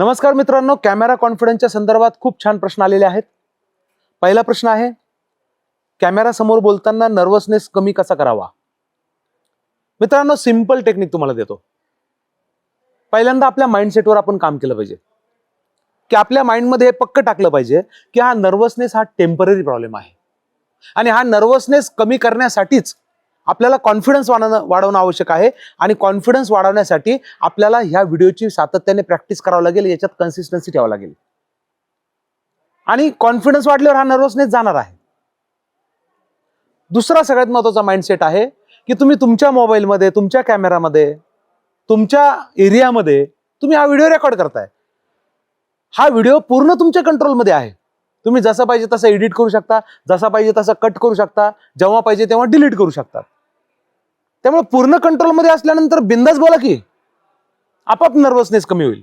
नमस्कार मित्रांनो, कॅमेरा कॉन्फिडन्सच्या संदर्भात खूप छान प्रश्न आलेले आहेत. पहिला प्रश्न आहे, कॅमेरा समोर बोलताना नर्वसनेस कमी कसा करावा? मित्रांनो, सिंपल टेक्निक तुम्हाला देतो. पहिल्यांदा आपल्या माइंडसेटवर आपण काम केलं पाहिजे, की आपल्या माइंडमध्ये हे पक्क टाकलं पाहिजे की हा नर्वसनेस हा टेम्पररी प्रॉब्लेम आहे आणि हा नर्वसनेस कमी करण्यासाठीच आपल्याला कॉन्फिडन्स वाढवणं आवश्यक आहे. आणि कॉन्फिडन्स वाढवण्यासाठी आपल्याला ह्या व्हिडिओची सातत्याने प्रॅक्टिस करावं लागेल, याच्यात कन्सिस्टन्सी ठेवावं लागेल आणि कॉन्फिडन्स वाढल्यावर हा नर्वसनेस जाणार आहे. दुसरा सगळ्यात महत्त्वाचा माइंडसेट आहे की तुम्ही तुमच्या मोबाईलमध्ये, तुमच्या कॅमेरामध्ये, तुमच्या एरियामध्ये तुम्ही हा व्हिडिओ रेकॉर्ड करताय. हा व्हिडिओ पूर्ण तुमच्या कंट्रोलमध्ये आहे. तुम्ही जसं पाहिजे तसं एडिट करू शकता, जसा पाहिजे तसं कट करू शकता, जेव्हा पाहिजे तेव्हा डिलीट करू शकता. त्यामुळे पूर्ण कंट्रोलमध्ये असल्यानंतर बिंदास बोला की आपोआप नर्वसनेस कमी होईल.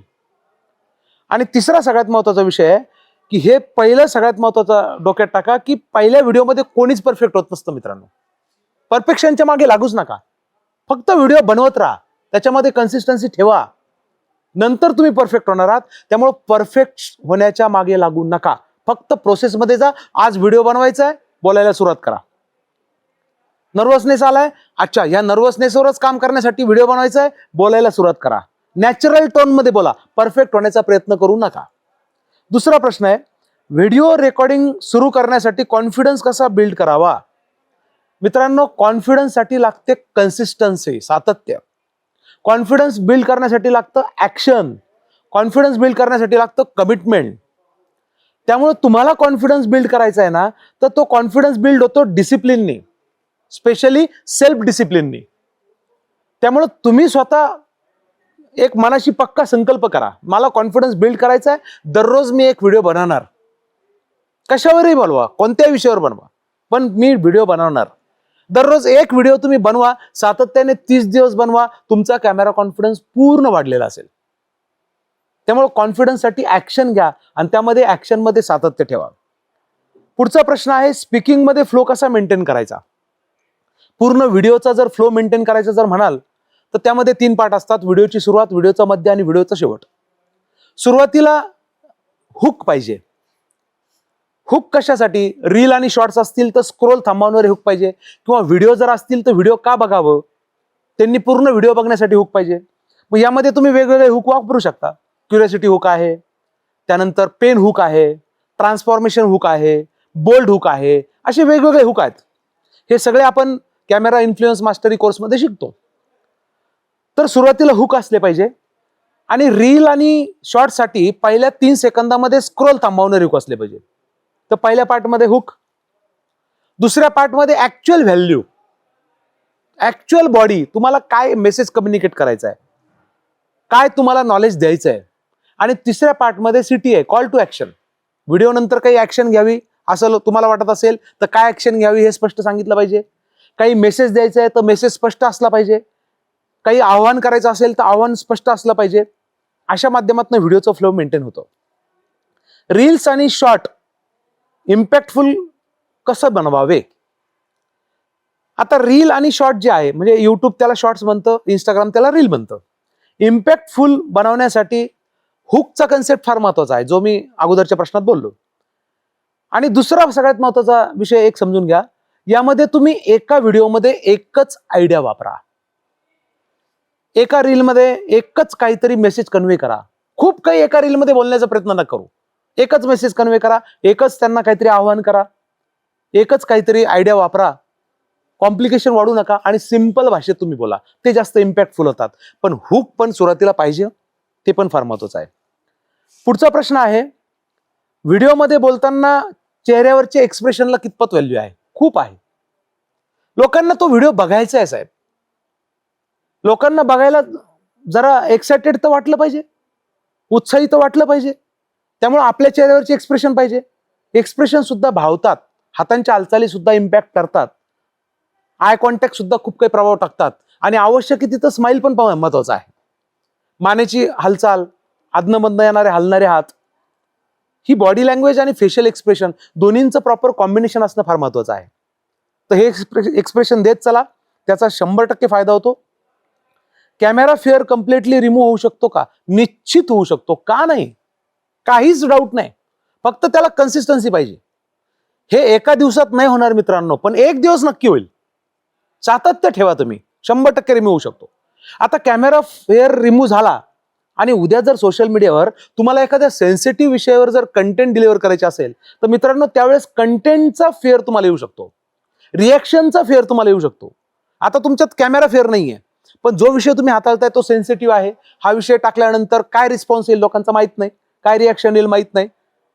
आणि तिसरा सगळ्यात महत्त्वाचा विषय आहे की हे पहिलं सगळ्यात महत्त्वाचं डोक्यात टाका की पहिल्या व्हिडिओमध्ये कोणीच परफेक्ट होत नसतं मित्रांनो. परफेक्शनच्या मागे लागूच नका. फक्त व्हिडिओ बनवत राहा, त्याच्यामध्ये कन्सिस्टन्सी ठेवा, नंतर तुम्ही परफेक्ट होणार आहात. त्यामुळे परफेक्ट होण्याच्या मागे लागू नका. फक्त प्रोसेसमध्ये जा. आज व्हिडिओ बनवायचा आहे, बोलायला सुरुवात करा. नर्वसनेस आलाय, अच्छा, या नर्वसनेसवरच काम करण्यासाठी व्हिडिओ बनवायचा आहे, बोलायला सुरुवात करा. नॅचरल टोन मध्ये बोला. परफेक्ट होण्याचा प्रयत्न करू नका. दुसरा प्रश्न आहे, व्हिडिओ रेकॉर्डिंग सुरू करण्यासाठी कॉन्फिडन्स कसा बिल्ड करावा? मित्रांनो, कॉन्फिडन्ससाठी लागते कन्सिस्टन्सी, सातत्य. कॉन्फिडन्स बिल्ड करण्यासाठी लागतं ऍक्शन. कॉन्फिडन्स बिल्ड करण्यासाठी लागतं कमिटमेंट. त्यामुळे तुम्हाला कॉन्फिडन्स बिल्ड करायचा आहे ना, तर तो कॉन्फिडन्स बिल्ड होतो डिसिप्लिननी, स्पेशली सेल्फ डिसिप्लिननी. त्यामुळे तुम्ही स्वतः एक मनाशी पक्का संकल्प करा, मला कॉन्फिडन्स बिल्ड करायचा आहे, दररोज मी एक व्हिडिओ बनवणार. कशावरही बनवा, कोणत्याही विषयावर बनवा, पण मी व्हिडिओ बनवणार. दररोज एक व्हिडिओ तुम्ही बनवा, सातत्याने 30 दिवस बनवा, तुमचा कॅमेरा कॉन्फिडन्स पूर्ण वाढलेला असेल. त्यामुळे कॉन्फिडन्ससाठी ऍक्शन घ्या आणि त्यामध्ये ऍक्शनमध्ये सातत्य ठेवा. पुढचा प्रश्न आहे, स्पीकिंग मध्ये फ्लो कसा मेंटेन करायचा? पूर्ण व्हिडिओचा जर फ्लो मेंटेन करायचा जर म्हणाल तर त्यामध्ये 3 पार्ट असतात. व्हिडिओची सुरुवात, व्हिडिओचा मध्य आणि व्हिडिओचा शेवट. सुरुवातीला हुक पाहिजे. हुक कशासाठी? रील आणि शॉर्ट्स असतील तर स्क्रोल थांबवणारे हुक पाहिजे, किंवा व्हिडिओ जर असतील तर व्हिडिओ का बघावं, त्यांनी पूर्ण व्हिडिओ बघण्यासाठी हुक पाहिजे. मग यामध्ये तुम्ही वेगवेगळे हुक वापरू शकता. क्युरियोसिटी हुक आहे, त्यानंतर पेन हुक आहे, ट्रान्सफॉर्मेशन हुक आहे, बोल्ड हुक आहे, असे वेगवेगळे हुक आहेत. हे सगळे आपण कॅमेरा इन्फ्लुएन्स मास्टरी कोर्समध्ये शिकतो. तर सुरुवातीला हुक असले पाहिजे. आणि रील आणि शॉर्टसाठी पहिल्या 3 सेकंदामध्ये स्क्रोल थांबवणारे हुक असले पाहिजे. तर पहिल्या पार्टमध्ये हुक, दुसऱ्या पार्टमध्ये ऍक्च्युअल व्हॅल्यू, ऍक्च्युअल बॉडी, तुम्हाला काय मेसेज कम्युनिकेट करायचा आहे, काय तुम्हाला नॉलेज द्यायचं आहे. आणि तिसऱ्या पार्टमध्ये सिटी आहे, कॉल टू ऍक्शन. व्हिडिओ नंतर काही ऍक्शन घ्यावी असं तुम्हाला वाटत असेल तर काय ऍक्शन घ्यावी हे स्पष्ट सांगितलं पाहिजे. काही मेसेज द्यायचा आहे तर मेसेज स्पष्ट असला पाहिजे. काही आव्हान करायचं असेल तर आव्हान स्पष्ट असलं पाहिजे. अशा माध्यमातून व्हिडिओचा फ्लो मेंटेन होतो. रील्स आणि शॉर्ट इम्पॅक्टफुल कसं बनवावे? आता रील आणि शॉर्ट जे आहे, म्हणजे युट्यूब त्याला शॉर्ट्स म्हणतं, इंस्टाग्राम त्याला रील म्हणतं. इम्पॅक्टफुल बनवण्यासाठी हुकचा कन्सेप्ट फार महत्वाचा आहे, जो मी अगोदरच्या प्रश्नात बोललो. आणि दुसरा सगळ्यात महत्वाचा विषय एक समजून घ्या, यामध्ये तुम्ही एका व्हिडिओमध्ये एकच आयडिया वापरा. एका रीलमध्ये एकच काहीतरी मेसेज कन्वे करा. खूप काही एका रीलमध्ये बोलण्याचा प्रयत्न नका करू. एकच मेसेज कन्वे करा, एकच त्यांना काहीतरी आव्हान करा, एकच काहीतरी आयडिया वापरा. कॉम्प्लिकेशन वाढू नका आणि सिंपल भाषेत तुम्ही बोला, ते जास्त इम्पॅक्टफुल होतात. पण हुक पण सुरुवातीला पाहिजे, ते पण फार महत्वाचं आहे. पुढचा प्रश्न आहे, व्हिडिओमध्ये बोलताना चेहऱ्यावरच्या एक्सप्रेशनला कितपत व्हॅल्यू आहे? खूप आहे. लोकांना तो व्हिडिओ बघायचा आहे साहेब. लोकांना बघायला जरा एक्साइटेड तर वाटलं पाहिजे, उत्साही तर वाटलं पाहिजे. त्यामुळे आपल्या चेहऱ्यावरचे एक्सप्रेशन पाहिजे. एक्सप्रेशन सुद्धा भावतात, हातांच्या हालचाली सुद्धा इम्पॅक्ट करतात, आय कॉन्टॅक्ट सुद्धा खूप काही प्रभाव टाकतात. आणि आवश्यक तिथं स्माइल पण महत्वाचा आहे. मानेची हालचाल, अधनमधनं येणारे हलणारे हात, ही बॉडी लँग्वेज आणि फेशियल एक्सप्रेशन दोन्हींचं प्रॉपर कॉम्बिनेशन असणं फार महत्वाचं आहे. तर हे एक्सप्रेशन देत चला, त्याचा 100% फायदा होतो. कॅमेरा फेअर कम्प्लिटली रिमूव्ह होऊ शकतो का? निश्चित होऊ शकतो. का नाही? काहीच डाऊट नाही. फक्त त्याला कन्सिस्टन्सी पाहिजे. हे एका दिवसात नाही होणार मित्रांनो, पण एक दिवस नक्की होईल. सातत्य ठेवा तुम्ही, 100% रिमूव्ह होऊ शकतो. आता कॅमेरा फेअर रिमूव्ह झाला आणि उद्या जर सोशल मीडियावर तुम्हाला एखाद्या सेन्सिटिव्ह विषयावर जर कंटेंट डिलिव्हर करायचे असेल तर मित्रांनो त्यावेळेस कंटेंटचा फेअर तुम्हाला येऊ शकतो, रिॲक्शनचा फेअर तुम्हाला येऊ शकतो. आता तुमच्यात कॅमेरा फेअर नाहीये, पण जो विषय तुम्ही हाताळताय तो सेन्सिटिव्ह आहे. हा विषय टाकल्यानंतर काय रिस्पॉन्स येईल लोकांचा माहित नाही, काय रिॲक्शन येईल माहित नाही,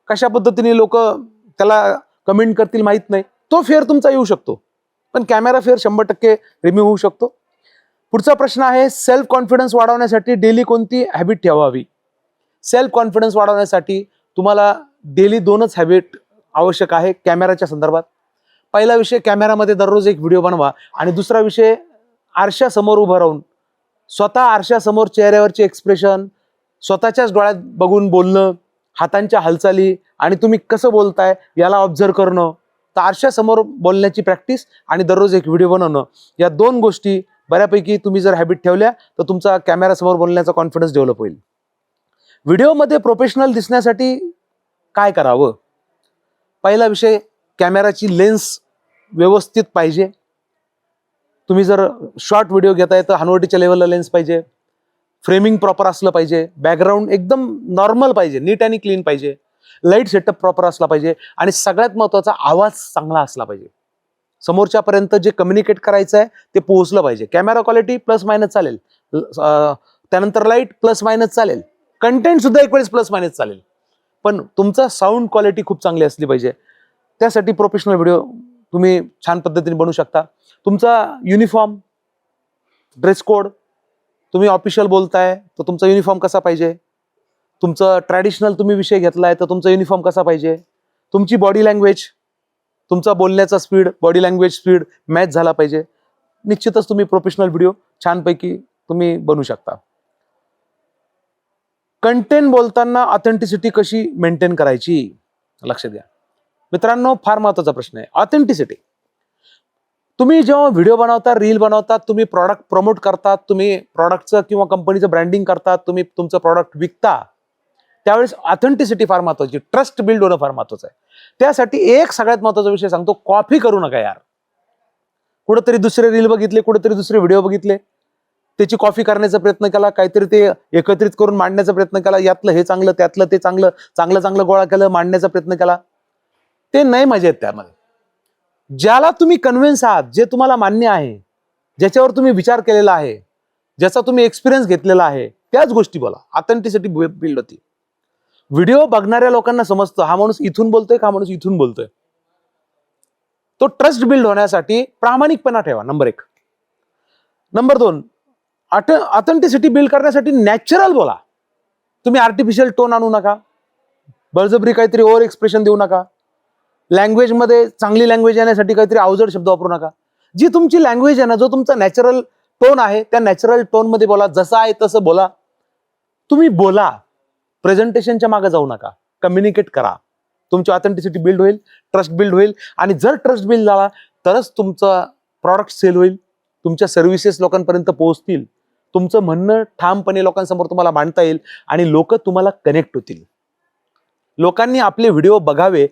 कशा पद्धतीने लोक त्याला कमेंट करतील माहित नाही. तो फेअर तुमचा येऊ शकतो, पण कॅमेरा फेअर 100% रिमूव्ह होऊ शकतो. पुढचा प्रश्न आहे, सेल्फ कॉन्फिडन्स वाढवण्यासाठी डेली कोणती हॅबिट ठेवावी? सेल्फ कॉन्फिडन्स वाढवण्यासाठी तुम्हाला डेली 2च हॅबिट आवश्यक आहे कॅमेराच्या संदर्भात. पहिला विषय, कॅमेरामध्ये दररोज एक व्हिडिओ बनवा. आणि दुसरा विषय, आरशासमोर उभं राहून स्वतः आरशासमोर चेहऱ्यावरचे एक्सप्रेशन, स्वतःच्याच डोळ्यात बघून बोलणं, हातांच्या हालचाली आणि तुम्ही कसं बोलताय याला ऑब्झर्व करणं. तर आरशासमोर बोलण्याची प्रॅक्टिस आणि दररोज एक व्हिडिओ बनवणं, या 2 गोष्टी बऱ्यापैकी तुम्ही जर हॅबिट ठेवल्या तर तुमचा कॅमेरासमोर बोलण्याचा कॉन्फिडन्स डेव्हलप होईल. व्हिडिओमध्ये प्रोफेशनल दिसण्यासाठी काय करावं? पहिला विषय, कॅमेराची लेन्स व्यवस्थित पाहिजे. तुम्ही जर शॉर्ट व्हिडिओ घेताय तर हनुवटीच्या लेवलला लेन्स पाहिजे. फ्रेमिंग प्रॉपर असलं पाहिजे. बॅकग्राऊंड एकदम नॉर्मल पाहिजे, नीट आणि क्लीन पाहिजे. लाईट सेटअप प्रॉपर असला पाहिजे आणि सगळ्यात महत्त्वाचा, आवाज चांगला असला पाहिजे. समोरच्यापर्यंत जे कम्युनिकेट करायचं आहे ते पोहोचलं पाहिजे. कॅमेरा क्वालिटी प्लस मायनस चालेल, त्यानंतर लाईट प्लस मायनस चालेल, कंटेंट सुद्धा एक वेळेस प्लस मायनस चालेल, पण तुमचा साऊंड क्वालिटी खूप चांगली असली पाहिजे. त्यासाठी प्रोफेशनल व्हिडिओ तुम्ही छान पद्धतीने बनवू शकता. तुमचा युनिफॉर्म, ड्रेस कोड, तुम्ही ऑफिशियल बोलताय तर तुमचा युनिफॉर्म कसा पाहिजे, तुमचं ट्रॅडिशनल तुम्ही विषय घेतलाय तर तुमचा युनिफॉर्म कसा पाहिजे, तुमची बॉडी लँग्वेज, तुमचा बोलण्याचा speed, body language speed match झाला पाहिजे. निश्चितच तुम्ही प्रोफेशनल व्हिडिओ छानपैकी तुम्ही बनवू शकता. कंटेंट बोलताना ऑथेंटिसिटी कशी मेंटेन करायची? लक्ष द्या मित्रांनो, फार महत्वाचा प्रश्न आहे ऑथेंटिसिटी. तुम्ही जेव्हा व्हिडिओ बनवता, रील बनवतात, तुम्ही प्रॉडक्ट प्रमोट करतात, तुम्ही प्रॉडक्टचं किंवा कंपनीचं ब्रँडिंग करतात, तुम्ही तुमचं प्रॉडक्ट विकता, त्यावेळेस ऑथेंटिसिटी फार महत्वाची, ट्रस्ट बिल्ड होणं फार महत्वाचं आहे. त्यासाठी एक सगळ्यात महत्वाचा विषय सांगतो, कॉपी करू नका यार. कुठेतरी दुसरे रील बघितले, कुठेतरी दुसरे व्हिडिओ बघितले, त्याची कॉपी करण्याचा प्रयत्न केला, काहीतरी ते एकत्रित करून मांडण्याचा प्रयत्न केला, यातलं हे चांगलं त्यातलं ते चांगलं, चांगलं चांगलं गोळा केलं, मांडण्याचा प्रयत्न केला, ते नाही मजा येत त्यामध्ये. ज्याला तुम्ही कन्व्हिन्स आहात, जे तुम्हाला मान्य आहे, ज्याच्यावर तुम्ही विचार केलेला आहे, ज्याचा तुम्ही एक्सपिरियन्स घेतलेला आहे, त्याच गोष्टी बोला. ऑथेंटिसिटी बिल्ड होती. व्हिडिओ बघणाऱ्या लोकांना समजतं हा माणूस इथून बोलतोय का, हा माणूस इथून बोलतोय. तो ट्रस्ट बिल्ड होण्यासाठी प्रामाणिकपणा ठेवा, नंबर 1. नंबर 2, ऑथेंटिसिटी बिल्ड करण्यासाठी नॅचरल बोला. तुम्ही आर्टिफिशियल टोन आणू नका, बळजबरी काहीतरी ओव्हर एक्सप्रेशन देऊ नका. लँग्वेजमध्ये चांगली लँग्वेज येण्यासाठी काहीतरी अवजड शब्द वापरू नका. जी तुमची लँग्वेज आहे ना, जो तुमचा नॅचरल टोन आहे, त्या नॅचरल टोन मध्ये बोला. जसं आहे तसं बोला. तुम्ही बोला, प्रेझेंटेशनच्या मागे जाऊ नका, कम्युनिकेट करा. तुमची ऑथेंटिसिटी बिल्ड होईल, ट्रस्ट बिल्ड होईल. आणि जर ट्रस्ट बिल्ड झाला तरच तुमचा प्रॉडक्ट सेल होईल, तुमच्या सर्व्हिसेस लोकांपर्यंत पोहोचतील, तुमचं म्हणणं ठामपणे लोकांसमोर तुम्हाला मांडता येईल आणि लोक तुम्हाला कनेक्ट होतील. लोकांनी आपले व्हिडिओ बघावे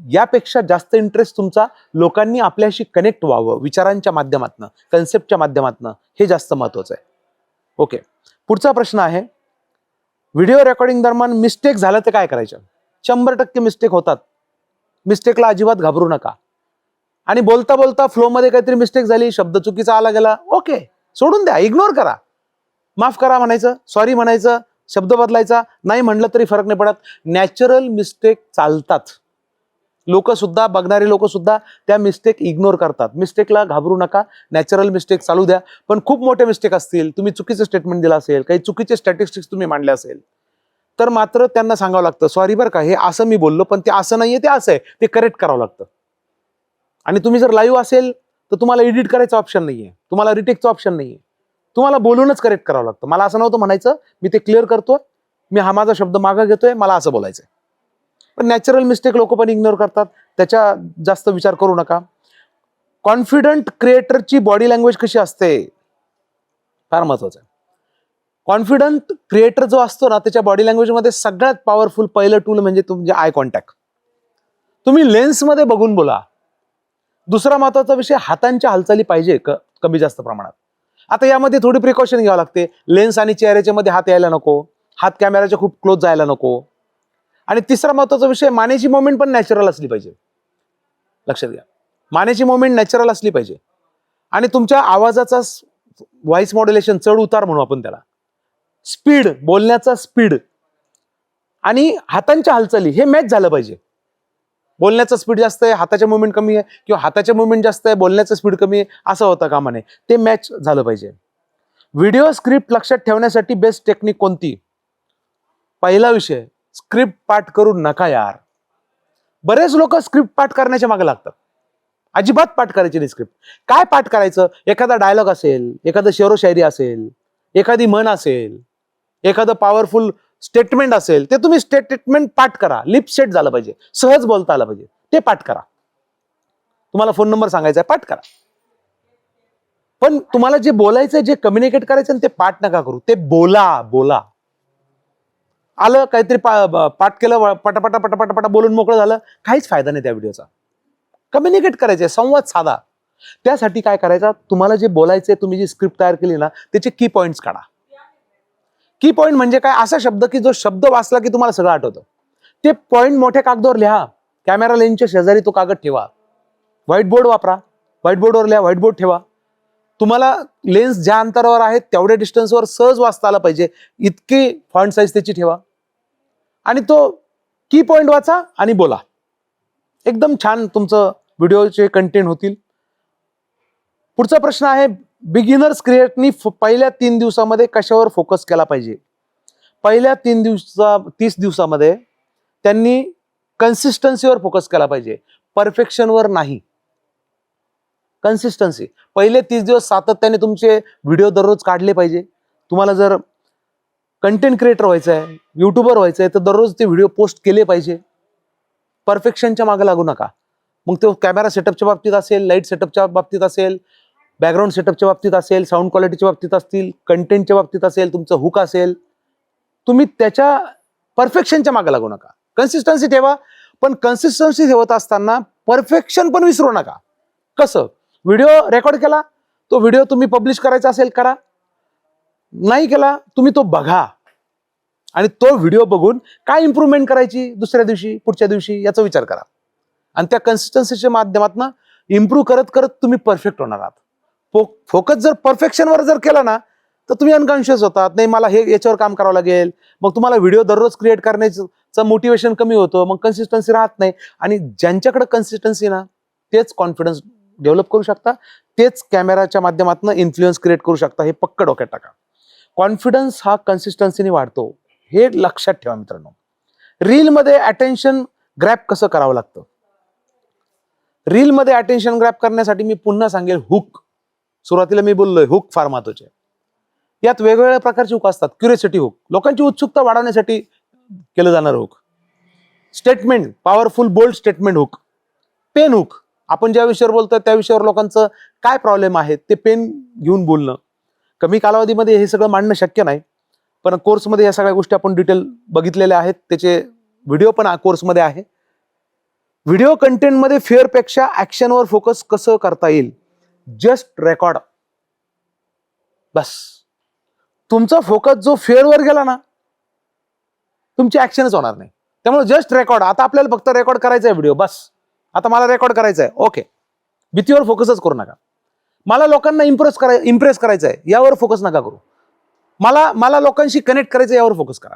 यापेक्षा जास्त इंटरेस्ट तुमचा लोकांनी आपल्याशी कनेक्ट व्हावं, विचारांच्या माध्यमातून, कन्सेप्टच्या माध्यमातून, हे जास्त महत्वाचं आहे. ओके, पुढचा प्रश्न आहे, व्हिडिओ रेकॉर्डिंग दरम्यान मिस्टेक झालं तर काय करायचं? 100% मिस्टेक होतात. मिस्टेकला अजिबात घाबरू नका. आणि बोलता बोलता फ्लो मध्ये काहीतरी मिस्टेक झाली, शब्द चुकीचा आला गेला, ओके, सोडून द्या, इग्नोर करा. माफ करा म्हणायचं, सॉरी म्हणायचं, शब्द बदलायचा, नाही म्हणलं तरी फरक नाही पडत. नॅचरल मिस्टेक चालतात. लोक सुद्धा, बघणारे लोक सुद्धा त्या मिस्टेक इग्नोर करतात. मिस्टेकला घाबरू नका, नॅचरल मिस्टेक चालू द्या. पण खूप मोठे मिस्टेक असतील, तुम्ही चुकीचं स्टेटमेंट दिलं असेल, काही चुकीचे स्टॅटिस्टिक्स तुम्ही मांडले असेल, तर मात्र त्यांना सांगावं लागतं, सॉरी बरं का, हे असं मी बोललो, पण ते असं नाहीये, ते असं आहे, ते करेक्ट करावं लागतं. आणि तुम्ही जर लाईव्ह असेल तर तुम्हाला एडिट करायचा ऑप्शन नाहीये, तुम्हाला रिटेकचा ऑप्शन नाहीये, तुम्हाला बोलूनच करेक्ट करावं लागतं. मला असं नव्हतं म्हणायचं, मी ते क्लिअर करतोय, मी हा माझा शब्द मागं घेतोय, मला असं बोलायचंय. पण नॅचरल मिस्टेक लोक पण इग्नोर करतात, त्याचा जास्त विचार करू नका. कॉन्फिडंट क्रिएटरची बॉडी लँग्वेज कशी असते? फार महत्वाचं आहे. कॉन्फिडंट क्रिएटर जो असतो ना, त्याच्या बॉडी लँग्वेजमध्ये सगळ्यात पॉवरफुल पहिलं टूल म्हणजे तुमचे आय कॉन्टॅक्ट. तुम्ही लेन्समध्ये बघून बोला. दुसरा महत्वाचा विषय, हातांच्या हालचाली पाहिजे कमी जास्त प्रमाणात. आता यामध्ये थोडी प्रिकॉशन घ्यावी लागते. लेन्स आणि चेहऱ्याच्या मध्ये हात यायला नको, हात कॅमेराच्या खूप क्लोज जायला नको. आणि तिसरा महत्वाचा विषय, मानेची मुवमेंट पण नॅचरल असली पाहिजे. लक्षात घ्या, मानेची मुवमेंट नॅचरल असली पाहिजे. आणि तुमच्या आवाजाचा व्हॉइस मॉड्युलेशन, चढ उतार म्हणू आपण त्याला, स्पीड, बोलण्याचा स्पीड आणि हातांच्या हालचाली हे मॅच झालं पाहिजे. बोलण्याचा स्पीड जास्त आहे, हाताच्या मुवमेंट कमी आहे, किंवा हाताच्या मुवमेंट जास्त आहे, बोलण्याचा स्पीड कमी आहे, असं होतं कामा नये. ते मॅच झालं पाहिजे. व्हिडिओ स्क्रिप्ट लक्षात ठेवण्यासाठी बेस्ट टेक्निक कोणती? पहिला विषय, स्क्रिप्ट पाठ करू नका यार. बरेच लोक स्क्रिप्ट पाठ करण्याच्या मागे लागतात. अजिबात पाठ करायची नाही स्क्रिप्ट. काय पाठ करायचं? एखादा डायलॉग असेल, एखादं शेरो शायरी असेल, एखादी म्हण असेल, एखादं पॉवरफुल स्टेटमेंट असेल, ते तुम्ही स्टेटमेंट पाठ करा. लिप सेट झालं पाहिजे, सहज बोलता आलं पाहिजे, ते पाठ करा. तुम्हाला फोन नंबर सांगायचा आहे, पाठ करा. पण तुम्हाला जे बोलायचं, जे कम्युनिकेट करायचं, ते पाठ नका करू. ते बोला. आलं काहीतरी पाठ केलं, पटापटा पटापटा बोलून मोकळं झालं, काहीच फायदा नाही त्या व्हिडिओचा. कम्युनिकेट करायचे, संवाद साधा. त्यासाठी काय करायचं, तुम्हाला जे बोलायचंय, तुम्ही जी स्क्रिप्ट तयार केली ना, त्याचे की पॉइंट्स काढा. की पॉइंट म्हणजे काय? असा शब्द की जो शब्द वाचला की तुम्हाला सगळं आठवतं. ते पॉइंट मोठ्या कागदावर लिहा. कॅमेरा लेन्सच्या शेजारी तो कागद ठेवा. व्हाईट बोर्ड वापरा, व्हाईट बोर्डवर लिहा, व्हाईट बोर्ड ठेवा. तुम्हाला लेन्स ज्या अंतरावर आहेत तेवढ्या डिस्टन्सवर सहज वाचता आला पाहिजे, इतकी फॉन्ट साईज त्याची ठेवा. आणि तो की पॉइंट वाचा आणि बोला. एकदम छान तुमचं व्हिडिओचे कंटेंट होतील. पुढचा प्रश्न आहे, बिगिनर्स क्रिएटनी पहिल्या 3 दिवसामध्ये कशावर फोकस केला पाहिजे? पहिल्या 30 दिवसामध्ये त्यांनी कन्सिस्टन्सीवर फोकस केला पाहिजे, परफेक्शनवर नाही. कन्सिस्टन्सी. पहिले 30 दिवस सातत्याने तुमचे व्हिडिओ दररोज काढले पाहिजे. तुम्हाला जर कंटेंट क्रिएटर व्हायचं आहे, युट्यूबर व्हायचं आहे, तर दररोज ते व्हिडिओ पोस्ट केले पाहिजे. परफेक्शनच्या मागे लागू नका. मग तो कॅमेरा सेटअपच्या बाबतीत असेल, लाईट सेटअपच्या बाबतीत असेल, बॅकग्राऊंड सेटअपच्या बाबतीत असेल, साऊंड क्वालिटीच्या बाबतीत असतील, कंटेंटच्या बाबतीत असेल, तुमचं हुक असेल, तुम्ही त्याच्या परफेक्शनच्या मागे लागू नका. कन्सिस्टन्सी ठेवा, पण कन्सिस्टन्सी ठेवत असताना परफेक्शन पण विसरू नका. कसं? व्हिडिओ रेकॉर्ड केला, तो व्हिडिओ तुम्ही पब्लिश करायचा असेल करा, नाही केला तुम्ही तो बघा आणि तो व्हिडिओ बघून काय इम्प्रूव्हमेंट करायची दुसऱ्या दिवशी, पुढच्या दिवशी, याचा विचार करा. आणि त्या कन्सिस्टन्सीच्या माध्यमातून इम्प्रूव्ह करत करत तुम्ही परफेक्ट होणार आहात. फोकस जर परफेक्शनवर जर केला ना, तर तुम्ही अनकॉन्शियस होतात. नाही, मला हे याच्यावर काम करावं लागेल. मग तुम्हाला व्हिडिओ दररोज क्रिएट करण्याचं मोटिवेशन कमी होतं, मग कन्सिस्टन्सी राहत नाही. आणि ज्यांच्याकडे कन्सिस्टन्सी ना, तेच कॉन्फिडन्स डेव्हलप करू शकता, तेच कॅमेराच्या माध्यमातून इन्फ्लुएन्स क्रिएट करू शकता. हे पक्क डोक्यात टाका. कॉन्फिडन्स हा कन्सिस्टन्सीने वाढतो, हे लक्षात ठेवा मित्रांनो. रीलमध्ये अटेन्शन ग्रॅब कसं करावं लागतं? रीलमध्ये अटेन्शन ग्रॅब करण्यासाठी मी पुन्हा सांगेल, हुक. सुरुवातीला मी बोललोय, हुक फार महत्वाचे. यात वेगवेगळ्या प्रकारचे हुक असतात. क्युरिओसिटी हुक, लोकांची उत्सुकता वाढवण्यासाठी केलं जाणारं hook. Statement, powerful bold statement hook. Pain hook, आपण ज्या विषयावर बोलतोय त्या विषयावर लोकांचं काय प्रॉब्लेम आहे ते पेन घेऊन बोलणं. कमी कालावधीमध्ये हे सगळं मांडणं शक्य नाही, पण कोर्समध्ये या सगळ्या गोष्टी आपण डिटेल बघितलेल्या आहेत. त्याचे व्हिडिओ पण कोर्समध्ये आहे. व्हिडिओ कंटेंटमध्ये फेअरपेक्षा ऍक्शनवर फोकस कसं करता येईल? Just record. बस. तुमचा फोकस जो फेअरवर गेला ना, तुमची ऍक्शनच होणार नाही. त्यामुळे जस्ट रेकॉर्ड. आता आपल्याला फक्त रेकॉर्ड करायचा आहे व्हिडिओ, बस. आता मला रेकॉर्ड करायचा आहे, ओके. भीतीवर फोकसच करू नका. मला लोकांना इम्प्रेस करायचं आहे, यावर फोकस नका करू. मला लोकांशी कनेक्ट करायचं, यावर फोकस करा.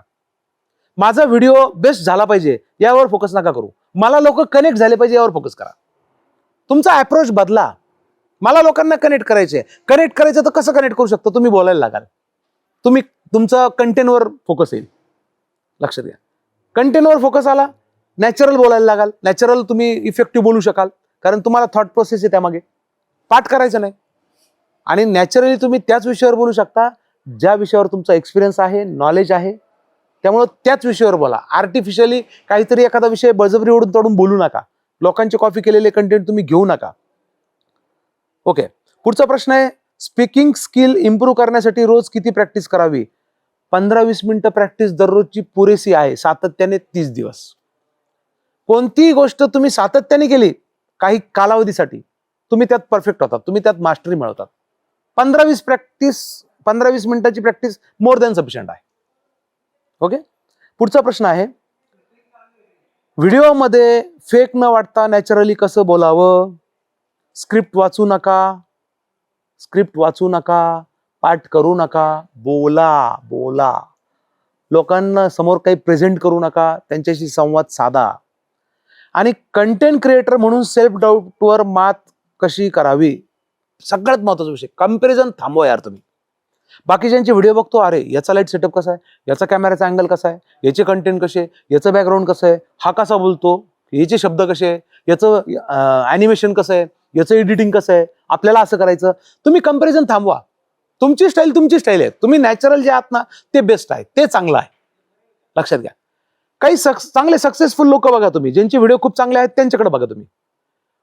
माझा व्हिडिओ बेस्ट झाला पाहिजे, यावर फोकस नका करू. मला लोक कनेक्ट झाले पाहिजे, यावर फोकस करा. तुमचा अप्रोच बदला. मला लोकांना कनेक्ट करायचे. कनेक्ट करायचं तर कसं कनेक्ट करू शकतो? तुम्ही बोलायला लागाल. तुमचा कंटेंटवर फोकस येईल. लक्षात घ्या. कंटेंटवर फोकस आला, नॅचरल बोलायला लागाल. नॅचरल तुम्ही इफेक्टिव्ह बोलू शकाल, कारण तुम्हाला थॉट प्रोसेस आहे त्यामागे. पाठ करायचं नाही. आणि नॅचरली तुम्ही त्याच विषयावर बोलू शकता ज्या विषयावर तुमचा एक्सपिरियन्स आहे, नॉलेज आहे. त्यामुळे त्याच विषयावर बोला. आर्टिफिशियली काहीतरी एखादा विषय बळजबरी ओढून तोडून बोलू नका. लोकांचे कॉपी केलेले कंटेंट तुम्ही घेऊ नका. ओके. पुढचा प्रश्न आहे, स्पीकिंग स्किल इम्प्रूव्ह करण्यासाठी रोज किती प्रॅक्टिस करावी? 15-20 मिनिटं प्रॅक्टिस दररोजची पुरेशी आहे, सातत्याने 30 दिवस. कोणतीही गोष्ट तुम्ही सातत्याने केली काही कालावधीसाठी, तुम्ही त्यात परफेक्ट होतात, तुम्ही त्यात मास्टरी मिळवतात. 15-20 मिनिटाची प्रॅक्टिस मोर दॅन सफिशियंट आहे. ओके. पुढचा प्रश्न आहे, व्हिडिओमध्ये फेक न वाटता नॅचरली कसं बोलावं? स्क्रिप्ट वाचू नका, पाठ करू नका, बोला. लोकांना समोर काही प्रेझेंट करू नका, त्यांच्याशी संवाद साधा. आणि कंटेंट क्रिएटर म्हणून सेल्फ डाऊटवर मात कशी करावी? सगळ्यात महत्वाचा विषय, कंपॅरिझन थांबवा यार. तुम्ही बाकीच्यांचे व्हिडिओ बघतो, अरे याचा लाईट सेटअप कसा आहे, याचा कॅमेराचा अँगल कसा आहे, याचे कंटेंट कसे, याचं बॅकग्राऊंड कसं आहे, हा कसा बोलतो, याचे शब्द कसे आहे, याचं ॲनिमेशन कसं आहे, याचं एडिटिंग कसं आहे, आपल्याला असं करायचं. तुम्ही कंपॅरिझन थांबवा. तुमची स्टाईल आहे. तुम्ही नॅचरल जे आहात ना ते बेस्ट आहे, ते चांगलं आहे. लक्षात घ्या. काही चांगले सक्सेसफुल लोक बघा तुम्ही, ज्यांचे व्हिडिओ खूप चांगले आहेत त्यांच्याकडे बघा तुम्ही,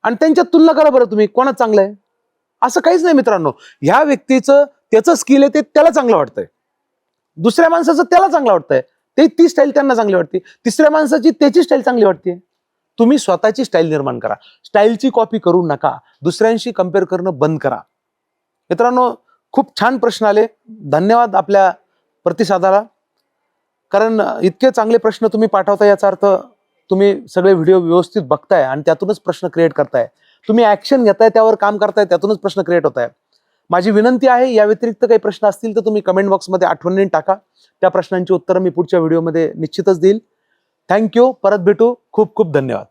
आणि त्यांच्यात तुलना करा बरं तुम्ही, कोणात चांगलं आहे. असं काहीच नाही मित्रांनो. ह्या व्यक्तीचं त्याचं स्किल आहे ते त्याला चांगलं वाटतंय, दुसऱ्या माणसाचं त्याला चांगलं वाटतंय, ते ती स्टाईल त्यांना चांगली वाटते, तिसऱ्या माणसाची त्याची स्टाईल चांगली वाटते. तुम्ही स्वतःची स्टाईल निर्माण करा. स्टाईलची कॉपी करू नका. दुसऱ्यांशी कम्पेअर करणं बंद करा. मित्रांनो, खूप छान प्रश्न आले. धन्यवाद आपल्या प्रतिसादाला. कारण इतके चांगले प्रश्न तुम्ही पाठवता, याचा अर्थ तुम्ही सगळे व्हिडिओ व्यवस्थित बघताय आणि त्यातूनच प्रश्न क्रिएट करताय. तुम्ही ऍक्शन घेताय, त्यावर काम करताय, त्यातूनच प्रश्न क्रिएट होत आहे. माझी विनंती आहे, या व्यतिरिक्त काही प्रश्न असतील तर तुम्ही कमेंट बॉक्समध्ये आठवणीने टाका. त्या प्रश्नांची उत्तरं मी पुढच्या व्हिडिओमध्ये निश्चितच देईल. थँक्यू. परत भेटू. खूप खूप धन्यवाद.